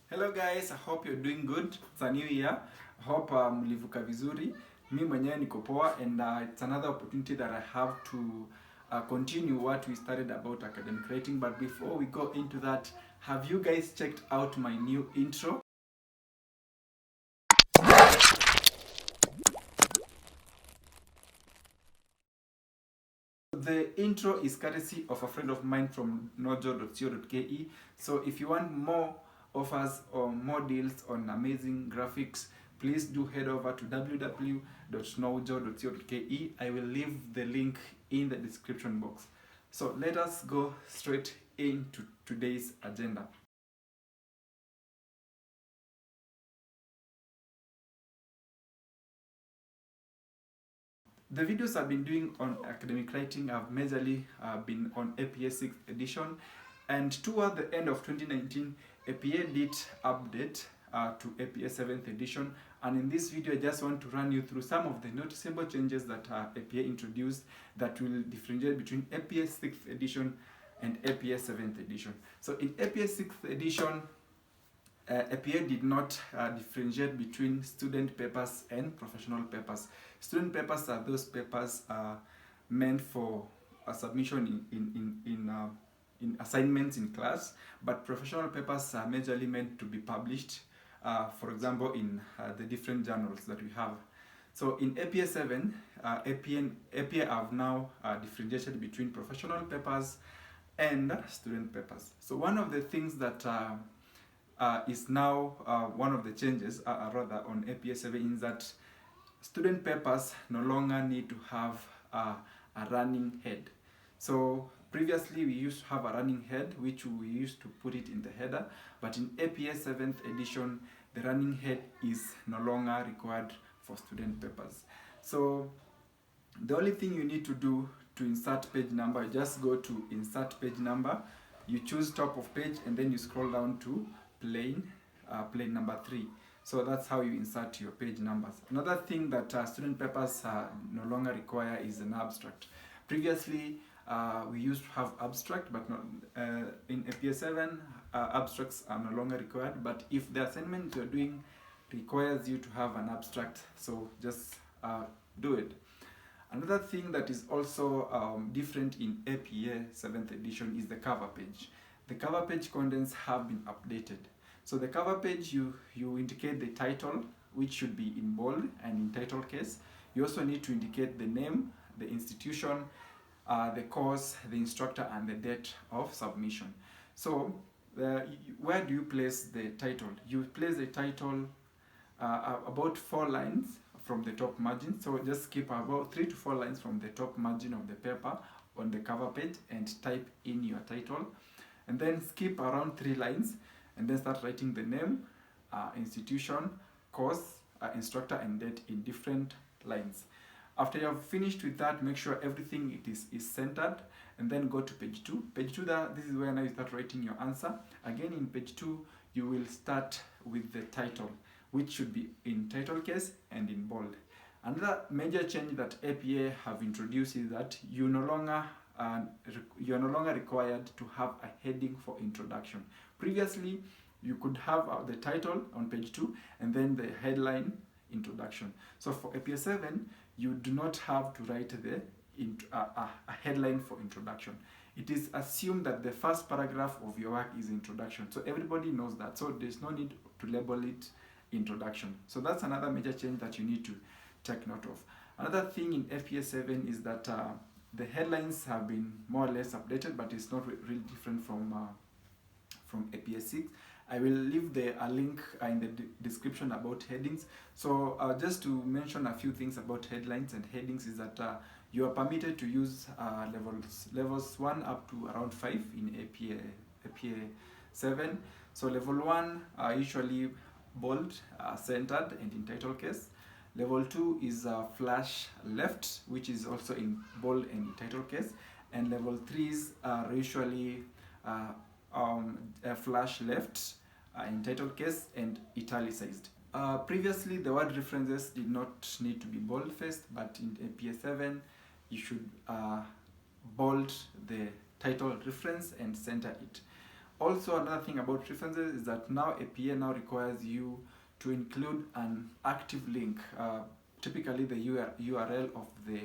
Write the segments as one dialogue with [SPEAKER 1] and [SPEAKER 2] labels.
[SPEAKER 1] Hello guys, I hope you're doing good. It's a new year. I hope mlivuka vizuri. Mi mwenyewe niko poa, and it's another opportunity that I have to continue what we started about academic writing. But before we go into that, have you guys checked out my new intro? The intro is courtesy of a friend of mine from nojo.co.ke. So if you want more offers or more deals on amazing graphics, please do head over to www.nojo.co.ke. I will leave the link in the description box. So let us go straight into today's agenda. The videos I've been doing on academic writing have majorly been on APA 6th edition, and toward the end of 2019, APA did update to APA 7th edition, and in this video I just want to run you through some of the noticeable changes that APA introduced that will differentiate between APA 6th edition and APA 7th edition. So in APA 6th edition, APA did not differentiate between student papers and professional papers. Student papers are those papers meant for a submission in assignments in class, but professional papers are majorly meant to be published, for example, in the different journals that we have. So in APA 7, APA have now differentiated between professional papers and student papers. So one of the things that is now one of the changes rather on APA 7 is that student papers no longer need to have a running head. So previously we used to have a running head which we used to put it in the header, but in APA 7th edition the running head is no longer required for student papers. So the only thing you need to do to insert page number, you just go to insert page number, you choose top of page, and then you scroll down to plain number 3. So that's how you insert your page numbers. Another thing that student papers no longer require is an abstract. Previously we used to have abstract, but not, in APA 7 abstracts are no longer required, but if the assignment you're doing requires you to have an abstract, so just do it. Another thing that is also different in APA 7th edition is the cover page. The cover page contents have been updated. So the cover page, you indicate the title, which should be in bold and in title case. You also need to indicate the name, the institution, the course, the instructor, and the date of submission. So where do you place the title? You place the title about 4 lines from the top margin. So just skip about 3 to 4 lines from the top margin of the paper on the cover page and type in your title. And then skip around 3 lines and then start writing the name, institution, course, instructor, and date in different lines. After you have finished with that, make sure everything is centered, and then go to page 2. Page 2, this is where now you start writing your answer. Again, in page 2, you will start with the title, which should be in title case and in bold. Another major change that APA have introduced is that you're no longer required to have a heading for introduction. Previously, you could have the title on page 2 and then the headline introduction. So for APA 7, you do not have to write a headline for introduction. It is assumed that the first paragraph of your work is introduction. So everybody knows that. So there's no need to label it introduction. So that's another major change that you need to take note of. Another thing in APA 7 is that the headlines have been more or less updated, but it's not really different from APA 6. I will leave a link in the description about headings. So just to mention a few things about headlines and headings is that you are permitted to use levels 1 up to around 5 in APA 7. So level 1 are usually bold, centered, and in title case. Level 2 is flash left, which is also in bold and in title case. And level 3s are usually flash left in title case and italicized. Previously, the word references did not need to be bold-faced, but in APA 7, you should bold the title reference and center it. Also, another thing about references is that now APA now requires you to include an active link, typically the URL of the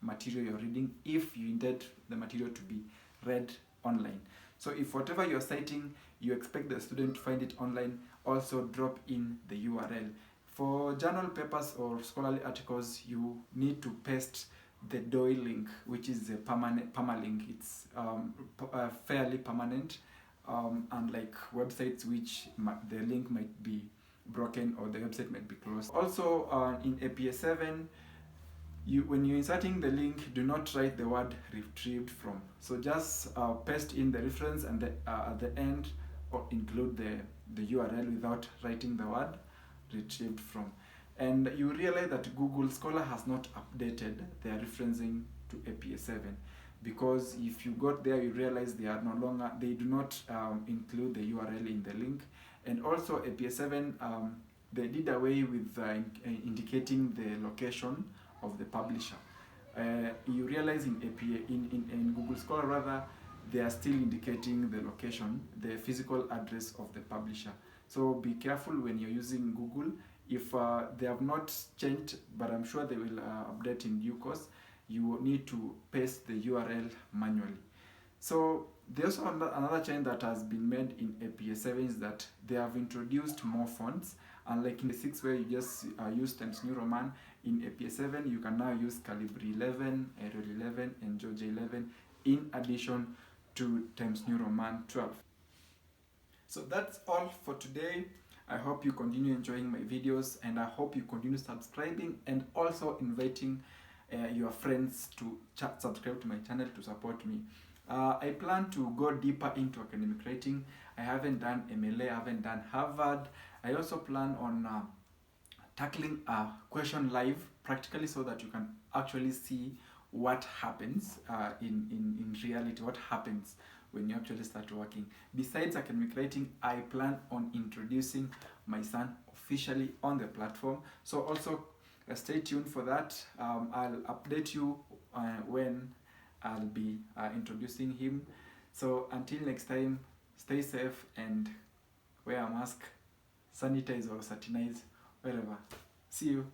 [SPEAKER 1] material you're reading, if you intend the material to be read online. So if whatever you're citing, you expect the student to find it online, also drop in the URL. For journal papers or scholarly articles, you need to paste the DOI link, which is a permalink. It's fairly permanent, unlike websites which the link might be broken or the website might be closed. Also, in APA 7, when you're inserting the link, do not write the word retrieved from. So just paste in the reference and at the end, or include the URL without writing the word retrieved from. And you realize that Google Scholar has not updated their referencing to APA 7, because if you got there, you realize they do not include the URL in the link. And also APA 7, they did away with indicating the location of the publisher. You realize in APA, in Google Scholar rather, they are still indicating the location, the physical address of the publisher. So be careful when you're using Google. If they have not changed, but I'm sure they will update in due course, you need to paste the URL manually. So there's another change that has been made in APA 7 is that they have introduced more fonts. Unlike in the 6 where you just use Times New Roman, in APA 7 you can now use Calibri 11, Arial 11, and Georgia 11 in addition to Times New Roman 12. So that's all for today. I hope you continue enjoying my videos, and I hope you continue subscribing and also inviting your friends to subscribe to my channel to support me. I plan to go deeper into academic writing. I haven't done MLA, I haven't done Harvard. I also plan on tackling a question live practically, so that you can actually see what happens in reality, what happens when you actually start working. Besides academic writing, I plan on introducing my son officially on the platform. So also stay tuned for that. I'll update you when I'll be introducing him. So until next time, stay safe and wear a mask, sanitize or satinize, wherever. See you.